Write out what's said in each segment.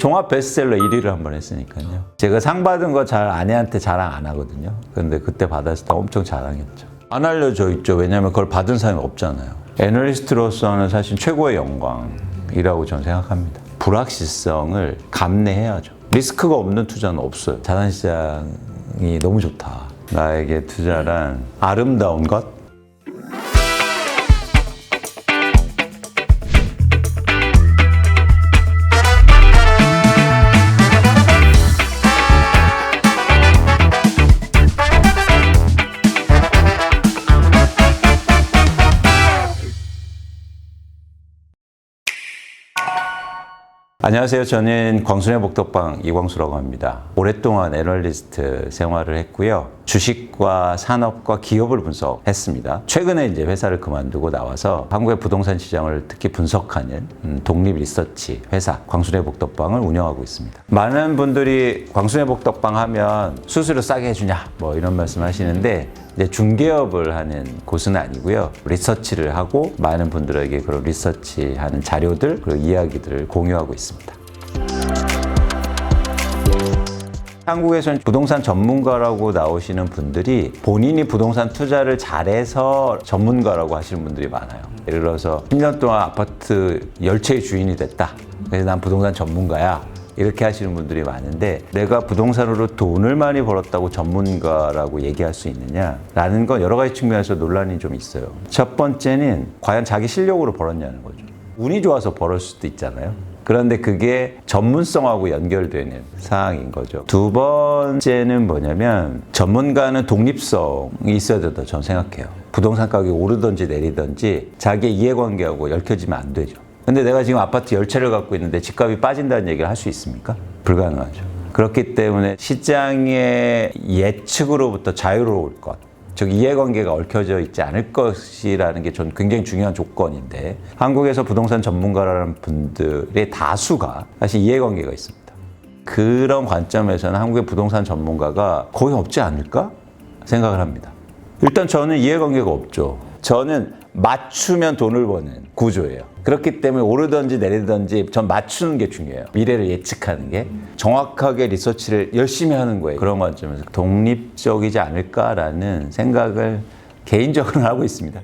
종합 베스트셀러 1위를 한번 했으니까요. 제가 상 받은 거 잘 아내한테 자랑 안 하거든요. 근데 그때 받았을 때 엄청 자랑했죠. 안 알려져 있죠. 왜냐하면 그걸 받은 사람이 없잖아요. 애널리스트로서는 사실 최고의 영광이라고 저는 생각합니다. 불확실성을 감내해야죠. 리스크가 없는 투자는 없어요. 자산시장이 너무 좋다. 나에게 투자란 아름다운 것? 안녕하세요. 저는 광순의 복덕방 이광수라고 합니다. 오랫동안 애널리스트 생활을 했고요. 주식과 산업과 기업을 분석했습니다. 최근에 이제 회사를 그만두고 나와서 한국의 부동산 시장을 특히 분석하는 독립 리서치 회사 광순의 복덕방을 운영하고 있습니다. 많은 분들이 광순의 복덕방 하면 수수료 싸게 해주냐 뭐 이런 말씀 하시는데 이제 중개업을 하는 곳은 아니고요. 리서치를 하고 많은 분들에게 그런 리서치하는 자료들 그리고 이야기들을 공유하고 있습니다. 한국에서는 부동산 전문가라고 나오시는 분들이 본인이 부동산 투자를 잘해서 전문가라고 하시는 분들이 많아요. 예를 들어서 10년 동안 아파트 10채의 주인이 됐다. 그래서 난 부동산 전문가야. 이렇게 하시는 분들이 많은데 내가 부동산으로 돈을 많이 벌었다고 전문가라고 얘기할 수 있느냐라는 건 여러 가지 측면에서 논란이 좀 있어요. 첫 번째는 과연 자기 실력으로 벌었냐는 거죠. 운이 좋아서 벌었을 수도 있잖아요. 그런데 그게 전문성하고 연결되는 사항인 거죠. 두 번째는 뭐냐면 전문가는 독립성이 있어야 된다고 저는 생각해요. 부동산 가격이 오르든지 내리든지 자기의 이해관계하고 얽혀지면 안 되죠. 근데 내가 지금 아파트 10채를 갖고 있는데 집값이 빠진다는 얘기를 할 수 있습니까? 불가능하죠. 그렇기 때문에 시장의 예측으로부터 자유로울 것, 즉 이해관계가 얽혀져 있지 않을 것이라는 게 전 굉장히 중요한 조건인데 한국에서 부동산 전문가라는 분들의 다수가 사실 이해관계가 있습니다. 그런 관점에서는 한국의 부동산 전문가가 거의 없지 않을까 생각을 합니다. 일단 저는 이해관계가 없죠. 저는 맞추면 돈을 버는 구조예요. 그렇기 때문에 오르든지 내리든지 전 맞추는 게 중요해요. 미래를 예측하는 게 정확하게 리서치를 열심히 하는 거예요. 그런 관점에서 독립적이지 않을까라는 생각을 개인적으로 하고 있습니다.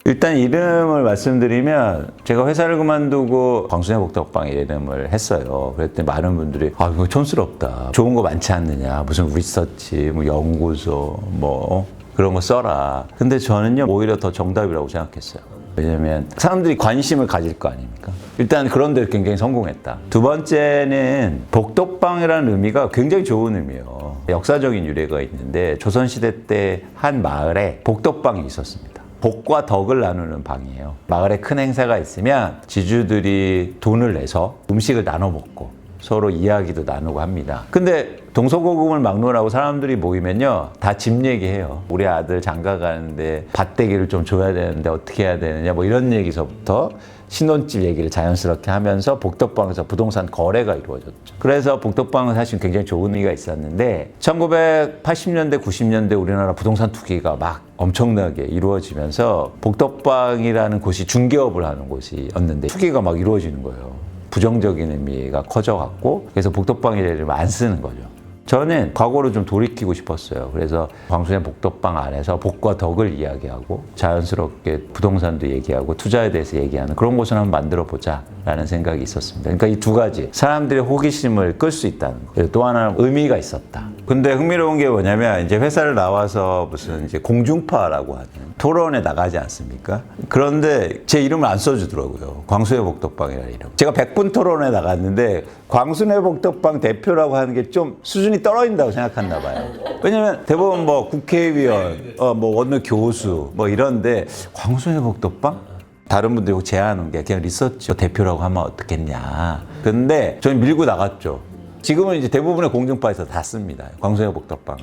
일단 이름을 말씀드리면 제가 회사를 그만두고 광순의 복덕방의 이름을 했어요. 그랬더니 많은 분들이 이거 촌스럽다. 좋은 거 많지 않느냐. 무슨 리서치, 뭐 연구소, 뭐 그런 거 써라. 근데 저는요 오히려 더 정답이라고 생각했어요. 왜냐면 사람들이 관심을 가질 거 아닙니까? 일단 그런 데 굉장히 성공했다. 두 번째는 복덕방이라는 의미가 굉장히 좋은 의미예요. 역사적인 유래가 있는데 조선시대 때 한 마을에 복덕방이 있었습니다. 복과 덕을 나누는 방이에요. 마을에 큰 행사가 있으면 지주들이 돈을 내서 음식을 나눠 먹고 서로 이야기도 나누고 합니다. 근데 동서고금을 막론하고 사람들이 모이면요 다 집 얘기해요. 우리 아들 장가 가는데 밭대기를 좀 줘야 되는데 어떻게 해야 되느냐 뭐 이런 얘기서부터 신혼집 얘기를 자연스럽게 하면서 복덕방에서 부동산 거래가 이루어졌죠. 그래서 복덕방은 사실 굉장히 좋은 의미가 있었는데 1980년대 90년대 우리나라 부동산 투기가 막 엄청나게 이루어지면서 복덕방이라는 곳이 중개업을 하는 곳이었는데 투기가 막 이루어지는 거예요. 부정적인 의미가 커져갖고 그래서 복덕방이라는 이름을 안 쓰는 거죠. 저는 과거로 좀 돌이키고 싶었어요. 그래서 광순의 복덕방 안에서 복과 덕을 이야기하고 자연스럽게 부동산도 얘기하고 투자에 대해서 얘기하는 그런 곳을 한번 만들어 보자라는 생각이 있었습니다. 그러니까 이 두 가지 사람들의 호기심을 끌 수 있다는 거. 또 하나는 의미가 있었다. 근데 흥미로운 게 뭐냐면 이제 회사를 나와서 무슨 이제 공중파라고 하는 토론에 나가지 않습니까? 그런데 제 이름을 안 써주더라고요. 광순의 복덕방이라는 이름. 제가 100분 토론에 나갔는데 광순의 복덕방 대표라고 하는 게 좀 수준이 떨어진다고 생각했나 봐요. 왜냐면 대부분 뭐 국회의원, 뭐 어느 교수 뭐 이런데 광순의 복덕방? 다른 분들이 제안한 게 그냥 리서치 대표라고 하면 어떻겠냐. 근데 저는 밀고 나갔죠. 지금은 이제 대부분의 공중파에서 다 씁니다. 광순의 복덕방.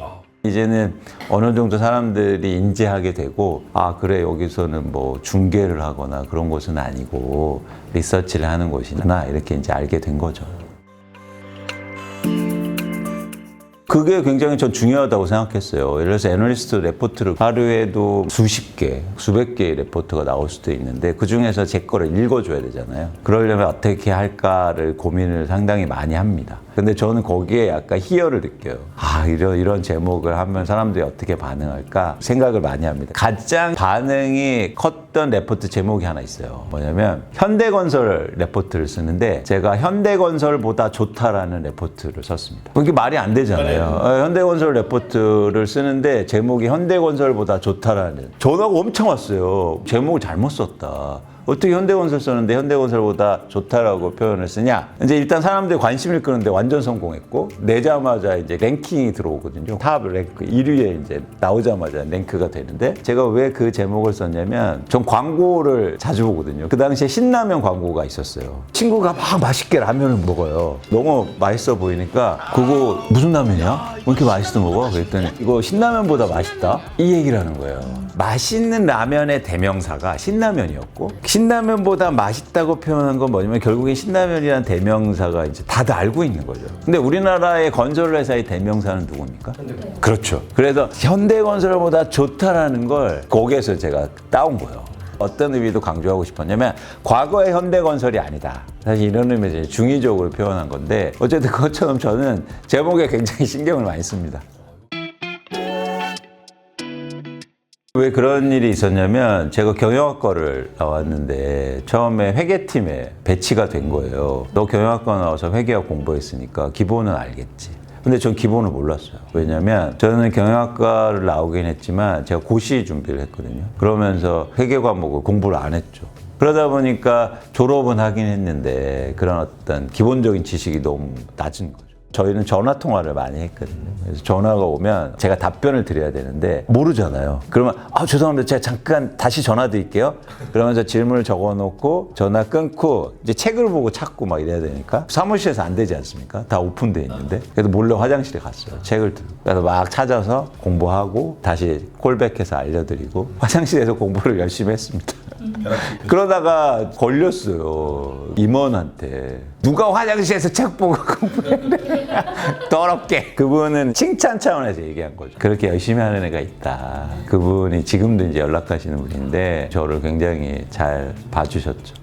이제는 어느 정도 사람들이 인지하게 되고 그래 여기서는 뭐 중개를 하거나 그런 곳은 아니고 리서치를 하는 곳이구나 이렇게 이제 알게 된 거죠. 그 그게 굉장히 전 중요하다고 생각했어요. 예를 들어서 애널리스트 레포트를 하루에도 수십 개, 수백 개의 레포트가 나올 수도 있는데 그중에서 제 거를 읽어줘야 되잖아요. 그러려면 어떻게 할까를 고민을 상당히 많이 합니다. 근데 저는 거기에 약간 희열을 느껴요. 아, 이런 제목을 하면 사람들이 어떻게 반응할까 생각을 많이 합니다. 가장 반응이 컸던 레포트 제목이 하나 있어요. 뭐냐면 현대건설 레포트를 쓰는데 제가 현대건설보다 좋다라는 레포트를 썼습니다. 그게 말이 안 되잖아요. 현대건설 레포트를 쓰는데 제목이 현대건설보다 좋다라는. 전화가 엄청 왔어요. 제목을 잘못 썼다. 어떻게 현대건설 썼는데 현대건설보다 좋다라고 표현을 쓰냐? 이제 일단 사람들이 관심을 끄는데 완전 성공했고, 내자마자 이제 랭킹이 들어오거든요. 탑 랭크 1위에 이제 나오자마자 랭크가 되는데, 제가 왜 그 제목을 썼냐면, 전 광고를 자주 보거든요. 그 당시에 신라면 광고가 있었어요. 친구가 막 맛있게 라면을 먹어요. 너무 맛있어 보이니까, 그거 무슨 라면이야? 왜 이렇게 맛있어 먹어? 그랬더니, 이거 신라면보다 맛있다? 이 얘기를 하는 거예요. 맛있는 라면의 대명사가 신라면이었고, 신라면보다 맛있다고 표현한 건 뭐냐면 결국엔 신라면이라는 대명사가 이제 다들 알고 있는 거죠. 근데 우리나라의 건설회사의 대명사는 누굽니까? 현대건설. 그렇죠. 그래서 현대건설보다 좋다라는 걸 거기에서 제가 따온 거예요. 어떤 의미도 강조하고 싶었냐면 과거의 현대건설이 아니다. 사실 이런 의미에서 중의적으로 표현한 건데 어쨌든 그것처럼 저는 제목에 굉장히 신경을 많이 씁니다. 왜 그런 일이 있었냐면 제가 경영학과를 나왔는데 처음에 회계팀에 배치가 된 거예요. 너 경영학과 나와서 회계학 공부했으니까 기본은 알겠지. 근데 전 기본을 몰랐어요. 왜냐면 저는 경영학과를 나오긴 했지만 제가 고시 준비를 했거든요. 그러면서 회계 과목을 공부를 안 했죠. 그러다 보니까 졸업은 하긴 했는데 그런 어떤 기본적인 지식이 너무 낮은 거죠. 저희는 전화 통화를 많이 했거든요. 그래서 전화가 오면 제가 답변을 드려야 되는데 모르잖아요. 그러면 죄송합니다. 제가 잠깐 다시 전화 드릴게요. 그러면서 질문을 적어놓고 전화 끊고 이제 책을 보고 찾고 막 이래야 되니까 사무실에서 안 되지 않습니까? 다 오픈돼 있는데. 그래서 몰래 화장실에 갔어요. 책을 들고. 그래서 막 찾아서 공부하고 다시 콜백해서 알려드리고 화장실에서 공부를 열심히 했습니다. 그러다가 걸렸어요. 임원한테. 누가 화장실에서 책 보고 공부해? 더럽게. 그분은 칭찬 차원에서 얘기한 거죠. 그렇게 열심히 하는 애가 있다. 그분이 지금도 이제 연락하시는 분인데 저를 굉장히 잘 봐주셨죠.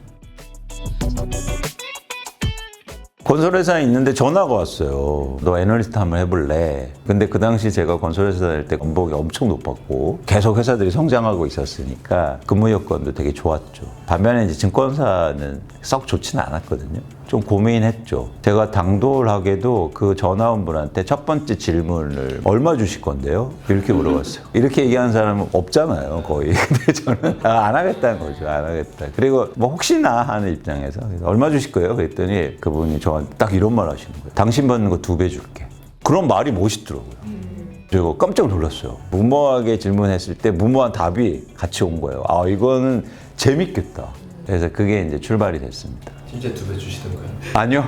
건설회사에 있는데 전화가 왔어요. 너 애널리스트 한번 해볼래? 근데 그 당시 제가 건설회사 다닐 때 연봉이 엄청 높았고 계속 회사들이 성장하고 있었으니까 근무 여건도 되게 좋았죠. 반면에 이제 증권사는 썩 좋지는 않았거든요. 좀 고민했죠. 제가 당돌하게도 그 전화 온 분한테 첫 번째 질문을 얼마 주실 건데요? 이렇게 물어봤어요. 이렇게 얘기하는 사람은 없잖아요, 거의. 근데 저는 안 하겠다는 거죠. 안 하겠다. 그리고 뭐 혹시나 하는 입장에서 얼마 주실 거예요? 그랬더니 그분이 저한테 딱 이런 말 하시는 거예요. 당신 받는 거 2배 줄게. 그런 말이 멋있더라고요. 제가 깜짝 놀랐어요. 무모하게 질문했을 때 무모한 답이 같이 온 거예요. 이거는 재밌겠다. 그래서 그게 이제 출발이 됐습니다. 진짜 2배 주시던가요? 아니요.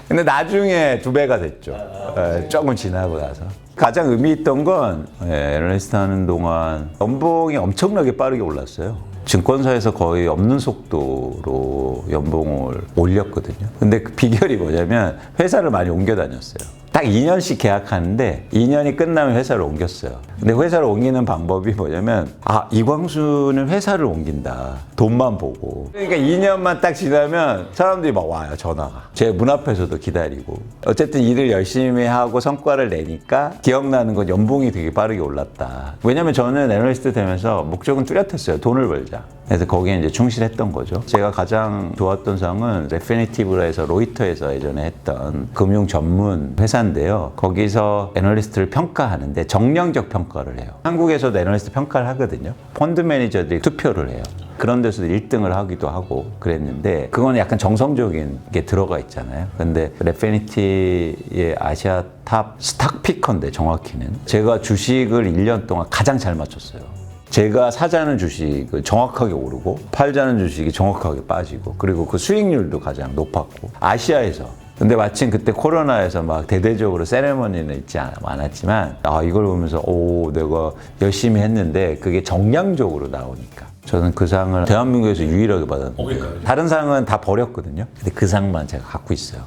근데 나중에 2배가 됐죠. 조금 지나고 나서. 가장 의미 있던 건 애널리스트 하는 동안 연봉이 엄청나게 빠르게 올랐어요. 증권사에서 거의 없는 속도로 연봉을 올렸거든요. 근데 그 비결이 뭐냐면 회사를 많이 옮겨 다녔어요. 딱 2년씩 계약하는데 2년이 끝나면 회사를 옮겼어요. 근데 회사를 옮기는 방법이 뭐냐면 이광수는 회사를 옮긴다. 돈만 보고. 그러니까 2년만 딱 지나면 사람들이 막 와요, 전화가. 제 문 앞에서도 기다리고. 어쨌든 일을 열심히 하고 성과를 내니까 기억나는 건 연봉이 되게 빠르게 올랐다. 왜냐면 저는 애널리스트 되면서 목적은 뚜렷했어요. 돈을 벌자. 그래서 거기에 이제 충실했던 거죠. 제가 가장 좋았던 상은 레피니티브라 해서 로이터에서 예전에 했던 금융 전문 회사인데요. 거기서 애널리스트를 평가하는데 정량적 평가를 해요. 한국에서도 애널리스트 평가를 하거든요. 펀드 매니저들이 투표를 해요. 그런 데서도 1등을 하기도 하고 그랬는데 그건 약간 정성적인 게 들어가 있잖아요. 근데 레피니티의 아시아 탑 스탁 피커인데 정확히는 제가 주식을 1년 동안 가장 잘 맞췄어요. 제가 사자는 주식을 정확하게 오르고 팔자는 주식이 정확하게 빠지고 그리고 그 수익률도 가장 높았고 아시아에서. 근데 마침 그때 코로나에서 막 대대적으로 세레머니는 있지 않았지만 이걸 보면서 내가 열심히 했는데 그게 정량적으로 나오니까 저는 그 상을 대한민국에서 유일하게 받았는데 다른 상은 다 버렸거든요. 근데 그 상만 제가 갖고 있어요.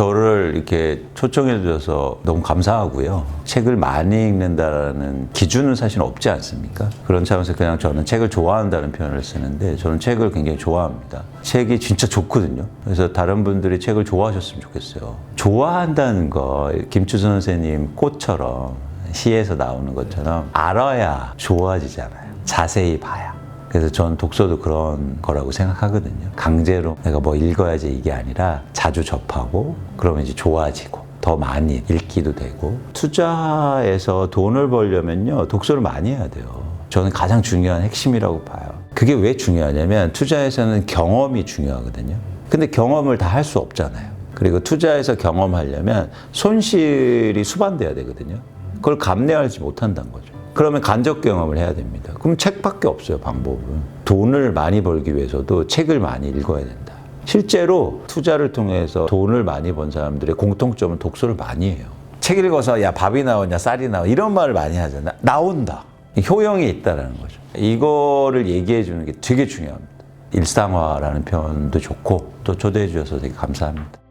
저를 이렇게 초청해 주셔서 너무 감사하고요. 책을 많이 읽는다라는 기준은 사실 없지 않습니까? 그런 차원에서 그냥 저는 책을 좋아한다는 표현을 쓰는데 저는 책을 굉장히 좋아합니다. 책이 진짜 좋거든요. 그래서 다른 분들이 책을 좋아하셨으면 좋겠어요. 좋아한다는 거 김추선 선생님 꽃처럼 시에서 나오는 것처럼 알아야 좋아지잖아요. 자세히 봐야. 그래서 전 독서도 그런 거라고 생각하거든요. 강제로 내가 뭐 읽어야지 이게 아니라 자주 접하고 그러면 이제 좋아지고 더 많이 읽기도 되고 투자에서 돈을 벌려면요 독서를 많이 해야 돼요. 저는 가장 중요한 핵심이라고 봐요. 그게 왜 중요하냐면 투자에서는 경험이 중요하거든요. 근데 경험을 다 할 수 없잖아요. 그리고 투자에서 경험하려면 손실이 수반돼야 되거든요. 그걸 감내하지 못한다는 거죠. 그러면 간접 경험을 해야 됩니다. 그럼 책밖에 없어요, 방법은. 돈을 많이 벌기 위해서도 책을 많이 읽어야 된다. 실제로 투자를 통해서 돈을 많이 번 사람들의 공통점은 독서를 많이 해요. 책 읽어서 야 밥이 나오냐 쌀이 나오냐 이런 말을 많이 하잖아. 나온다. 효용이 있다는 거죠. 이거를 얘기해 주는 게 되게 중요합니다. 일상화라는 표현도 좋고 또 초대해 주셔서 되게 감사합니다.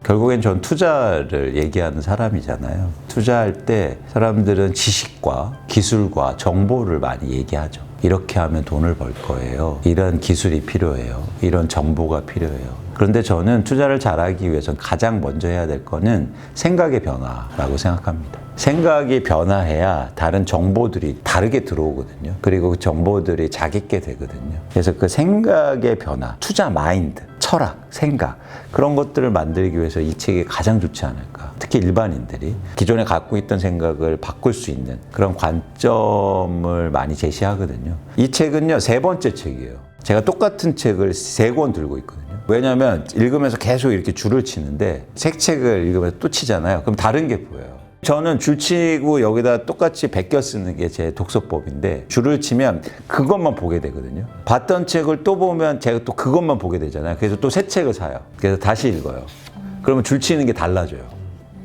결국엔 전 투자를 얘기하는 사람이잖아요. 투자할 때 사람들은 지식과 기술과 정보를 많이 얘기하죠. 이렇게 하면 돈을 벌 거예요. 이런 기술이 필요해요. 이런 정보가 필요해요. 그런데 저는 투자를 잘하기 위해서는 가장 먼저 해야 될 거는 생각의 변화라고 생각합니다. 생각이 변화해야 다른 정보들이 다르게 들어오거든요. 그리고 그 정보들이 자기게 되거든요. 그래서 그 생각의 변화, 투자 마인드, 철학, 생각 그런 것들을 만들기 위해서 이 책이 가장 좋지 않을까. 특히 일반인들이 기존에 갖고 있던 생각을 바꿀 수 있는 그런 관점을 많이 제시하거든요. 이 책은요 3번째 책이에요. 제가 똑같은 책을 3권 들고 있거든요. 왜냐하면 읽으면서 계속 이렇게 줄을 치는데 새 책을 읽으면서 또 치잖아요. 그럼 다른 게 보여요. 저는 줄 치고 여기다 똑같이 베껴 쓰는 게 제 독서법인데 줄을 치면 그것만 보게 되거든요. 봤던 책을 또 보면 제가 또 그것만 보게 되잖아요. 그래서 또 새 책을 사요. 그래서 다시 읽어요. 그러면 줄 치는 게 달라져요.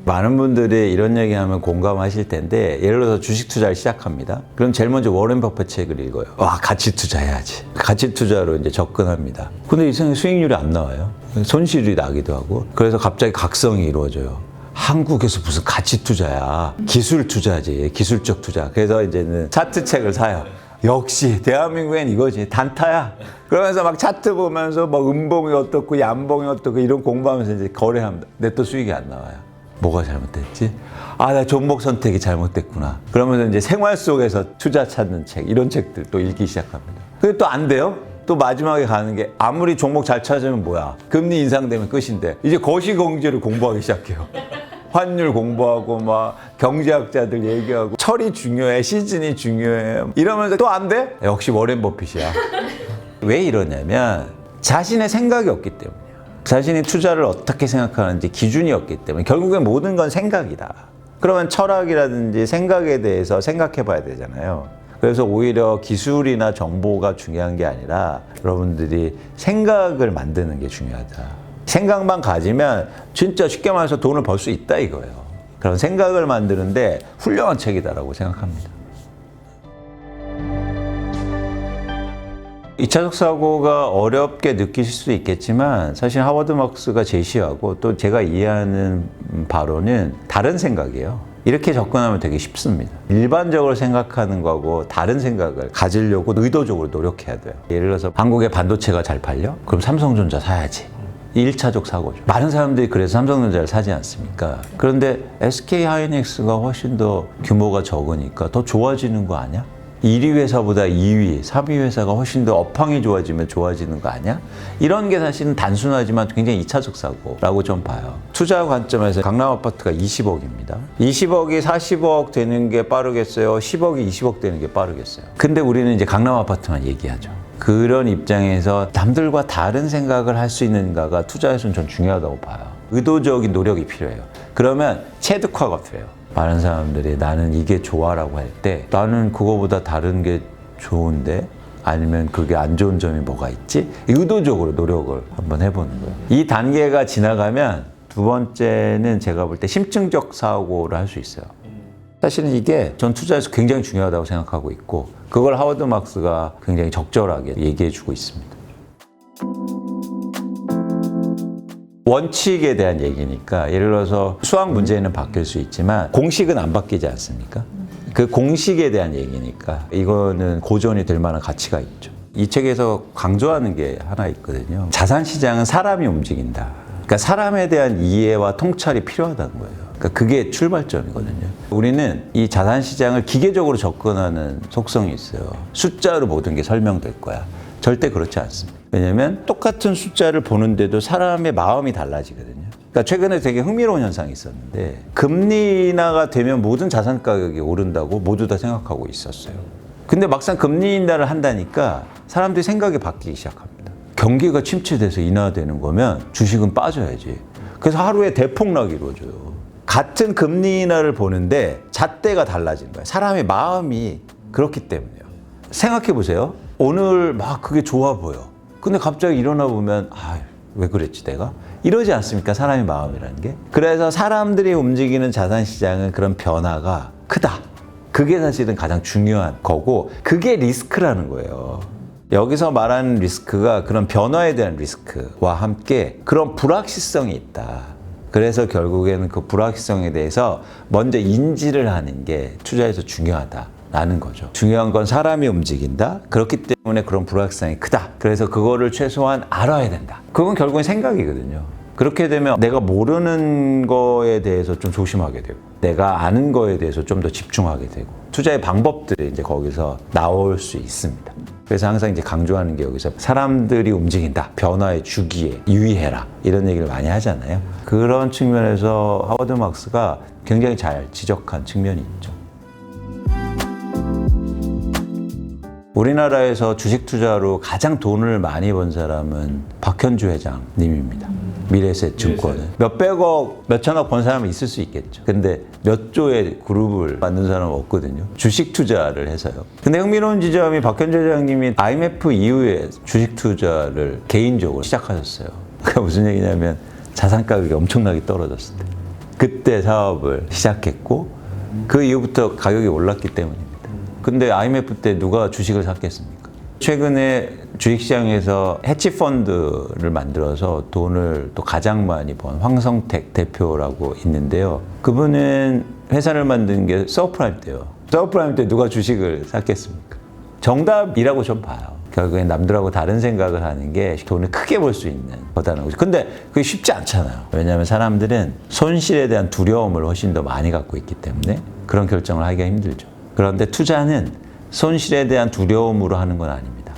많은 분들이 이런 얘기하면 공감하실 텐데 예를 들어서 주식 투자를 시작합니다. 그럼 제일 먼저 워렌 버핏 책을 읽어요. 와, 가치 투자해야지. 가치 투자로 이제 접근합니다. 근데 이상하게 수익률이 안 나와요. 손실이 나기도 하고. 그래서 갑자기 각성이 이루어져요. 한국에서 무슨 가치 투자야. 기술 투자지. 기술적 투자. 그래서 이제는 차트 책을 사요. 역시 대한민국엔 이거지. 단타야. 그러면서 막 차트 보면서 뭐 음봉이 어떻고 양봉이 어떻고 이런 공부하면서 이제 거래합니다. 근데 또 수익이 안 나와요. 뭐가 잘못됐지? 아, 나 종목 선택이 잘못됐구나. 그러면서 이제 생활 속에서 투자 찾는 책, 이런 책들 또 읽기 시작합니다. 근데 또 안 돼요? 또 마지막에 가는 게 아무리 종목 잘 찾으면 뭐야? 금리 인상되면 끝인데 이제 거시경제를 공부하기 시작해요. 환율 공부하고 막 경제학자들 얘기하고 철이 중요해, 시즌이 중요해 이러면서 또 안 돼? 역시 워렌 버핏이야. 왜 이러냐면 자신의 생각이 없기 때문이에요. 자신이 투자를 어떻게 생각하는지 기준이 없기 때문에 결국엔 모든 건 생각이다. 그러면 철학이라든지 생각에 대해서 생각해 봐야 되잖아요. 그래서 오히려 기술이나 정보가 중요한 게 아니라 여러분들이 생각을 만드는 게 중요하다. 생각만 가지면 진짜 쉽게 말해서 돈을 벌 수 있다 이거예요. 그런 생각을 만드는데 훌륭한 책이다라고 생각합니다. 2차적 사고가 어렵게 느끼실 수 있겠지만 사실 하워드 막스가 제시하고 또 제가 이해하는 바로는 다른 생각이에요. 이렇게 접근하면 되게 쉽습니다. 일반적으로 생각하는 거하고 다른 생각을 가지려고 의도적으로 노력해야 돼요. 예를 들어서 한국의 반도체가 잘 팔려? 그럼 삼성전자 사야지. 1차적 사고죠. 많은 사람들이 그래서 삼성전자를 사지 않습니까? 그런데 SK하이닉스가 훨씬 더 규모가 적으니까 더 좋아지는 거 아니야? 1위 회사보다 2위, 3위 회사가 훨씬 더 업황이 좋아지면 좋아지는 거 아니야? 이런 게 사실은 단순하지만 굉장히 2차적 사고라고 좀 봐요. 투자 관점에서 강남 아파트가 20억입니다. 20억이 40억 되는 게 빠르겠어요? 10억이 20억 되는 게 빠르겠어요? 근데 우리는 이제 강남 아파트만 얘기하죠. 그런 입장에서 남들과 다른 생각을 할 수 있는가가 투자에서는 전 중요하다고 봐요. 의도적인 노력이 필요해요. 그러면 체득화가 필요해요. 많은 사람들이 나는 이게 좋아라고 할 때 나는 그거보다 다른 게 좋은데 아니면 그게 안 좋은 점이 뭐가 있지? 의도적으로 노력을 한번 해보는 거예요. 이 단계가 지나가면 두 번째는 제가 볼 때 심층적 사고를 할 수 있어요. 사실은 이게 전 투자에서 굉장히 중요하다고 생각하고 있고 그걸 하워드 막스가 굉장히 적절하게 얘기해 주고 있습니다. 원칙에 대한 얘기니까 예를 들어서 수학 문제는 바뀔 수 있지만 공식은 안 바뀌지 않습니까? 그 공식에 대한 얘기니까 이거는 고전이 될 만한 가치가 있죠. 이 책에서 강조하는 게 하나 있거든요. 자산시장은 사람이 움직인다. 그러니까 사람에 대한 이해와 통찰이 필요하다는 거예요. 그러니까 그게 출발점이거든요. 우리는 이 자산시장을 기계적으로 접근하는 속성이 있어요. 숫자로 모든 게 설명될 거야. 절대 그렇지 않습니다. 왜냐하면 똑같은 숫자를 보는데도 사람의 마음이 달라지거든요. 그러니까 최근에 되게 흥미로운 현상이 있었는데 금리 인하가 되면 모든 자산 가격이 오른다고 모두 다 생각하고 있었어요. 근데 막상 금리 인하를 한다니까 사람들이 생각이 바뀌기 시작합니다. 경기가 침체돼서 인하되는 거면 주식은 빠져야지. 그래서 하루에 대폭락이 이루어져요. 같은 금리 인하를 보는데 잣대가 달라진 거예요. 사람의 마음이 그렇기 때문이에요. 생각해 보세요. 오늘 막 그게 좋아 보여. 근데 갑자기 일어나 보면 왜 그랬지 내가? 이러지 않습니까? 사람의 마음이라는 게. 그래서 사람들이 움직이는 자산시장은 그런 변화가 크다. 그게 사실은 가장 중요한 거고 그게 리스크라는 거예요. 여기서 말하는 리스크가 그런 변화에 대한 리스크와 함께 그런 불확실성이 있다. 그래서 결국에는 그 불확실성에 대해서 먼저 인지를 하는 게 투자에서 중요하다라는 거죠. 중요한 건 사람이 움직인다. 그렇기 때문에 그런 불확실성이 크다. 그래서 그거를 최소한 알아야 된다. 그건 결국엔 생각이거든요. 그렇게 되면 내가 모르는 거에 대해서 좀 조심하게 되고 내가 아는 거에 대해서 좀 더 집중하게 되고 투자의 방법들이 이제 거기서 나올 수 있습니다. 그래서 항상 이제 강조하는 게 여기서 사람들이 움직인다. 변화의 주기에 유의해라. 이런 얘기를 많이 하잖아요. 그런 측면에서 하워드 막스가 굉장히 잘 지적한 측면이 있죠. 우리나라에서 주식 투자로 가장 돈을 많이 번 사람은 박현주 회장님입니다. 미래에셋 증권은 몇백억, 몇천억 번 사람은 있을 수 있겠죠. 근데 몇 조의 그룹을 만든 사람은 없거든요. 주식 투자를 해서요. 근데 흥미로운 지점이 박현주 회장님이 IMF 이후에 주식 투자를 개인적으로 시작하셨어요. 그게 무슨 얘기냐면 자산 가격이 엄청나게 떨어졌을 때 그때 사업을 시작했고 그 이후부터 가격이 올랐기 때문입니다. 근데 IMF 때 누가 주식을 샀겠습니까? 최근에 주식시장에서 해치펀드를 만들어서 돈을 또 가장 많이 번 황성택 대표라고 있는데요. 그분은 회사를 만든 게 서브프라임 때요. 서브프라임 때 누가 주식을 샀겠습니까? 정답이라고 좀 봐요. 결국엔 남들하고 다른 생각을 하는 게 돈을 크게 벌 수 있는 거다는 거죠. 근데 그게 쉽지 않잖아요. 왜냐하면 사람들은 손실에 대한 두려움을 훨씬 더 많이 갖고 있기 때문에 그런 결정을 하기가 힘들죠. 그런데 투자는 손실에 대한 두려움으로 하는 건 아닙니다.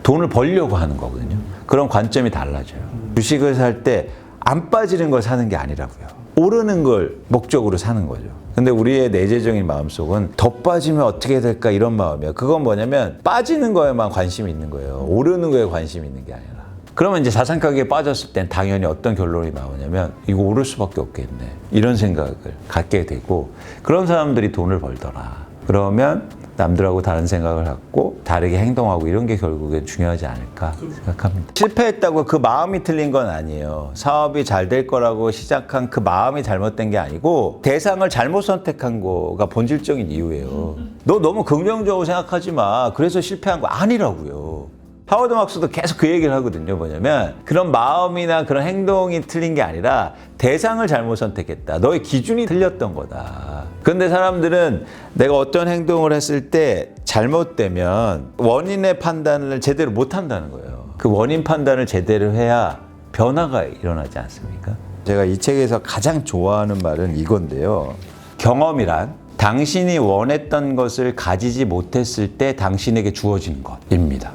돈을 벌려고 하는 거거든요. 그런 관점이 달라져요. 주식을 살 때 안 빠지는 걸 사는 게 아니라고요. 오르는 걸 목적으로 사는 거죠. 근데 우리의 내재적인 마음속은 더 빠지면 어떻게 될까 이런 마음이에요. 그건 뭐냐면 빠지는 거에만 관심이 있는 거예요. 오르는 거에 관심이 있는 게 아니라. 그러면 이제 자산 가격이 빠졌을 땐 당연히 어떤 결론이 나오냐면 이거 오를 수밖에 없겠네. 이런 생각을 갖게 되고 그런 사람들이 돈을 벌더라. 그러면 남들하고 다른 생각을 갖고 다르게 행동하고 이런 게 결국엔 중요하지 않을까 생각합니다. 실패했다고 그 마음이 틀린 건 아니에요. 사업이 잘 될 거라고 시작한 그 마음이 잘못된 게 아니고 대상을 잘못 선택한 거가 본질적인 이유예요. 너 너무 긍정적으로 생각하지 마. 그래서 실패한 거 아니라고요. 하워드 막스도 계속 그 얘기를 하거든요. 뭐냐면 그런 마음이나 그런 행동이 틀린 게 아니라 대상을 잘못 선택했다. 너의 기준이 틀렸던 거다. 그런데 사람들은 내가 어떤 행동을 했을 때 잘못되면 원인의 판단을 제대로 못 한다는 거예요. 그 원인 판단을 제대로 해야 변화가 일어나지 않습니까? 제가 이 책에서 가장 좋아하는 말은 이건데요. 경험이란 당신이 원했던 것을 가지지 못했을 때 당신에게 주어지는 것입니다.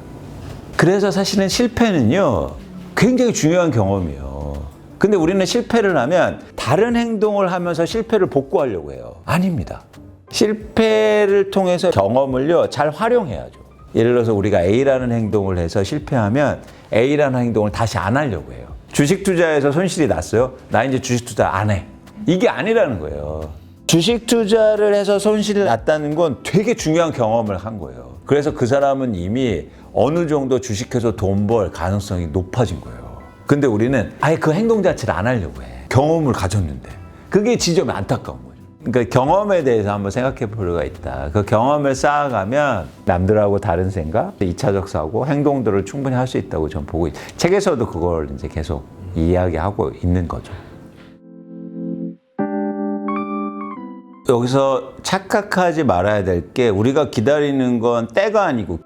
그래서 사실은 실패는요, 굉장히 중요한 경험이에요. 근데 우리는 실패를 하면 다른 행동을 하면서 실패를 복구하려고 해요. 아닙니다. 실패를 통해서 경험을요, 잘 활용해야죠. 예를 들어서 우리가 A라는 행동을 해서 실패하면 A라는 행동을 다시 안 하려고 해요. 주식 투자에서 손실이 났어요? 나 이제 주식 투자 안 해. 이게 아니라는 거예요. 주식 투자를 해서 손실이 났다는 건 되게 중요한 경험을 한 거예요. 그래서 그 사람은 이미 어느 정도 주식해서 돈 벌 가능성이 높아진 거예요. 근데 우리는 아예 그 행동 자체를 안 하려고 해. 경험을 가졌는데. 그게 지점이 안타까운 거죠. 그러니까 경험에 대해서 한번 생각해 볼 필요가 있다. 그 경험을 쌓아가면 남들하고 다른 생각, 2차적 사고, 행동들을 충분히 할 수 있다고 저는 보고 있어요. 책에서도 그걸 이제 계속 이야기하고 있는 거죠. 여기서 착각하지 말아야 될 게 우리가 기다리는 건 때가 아니고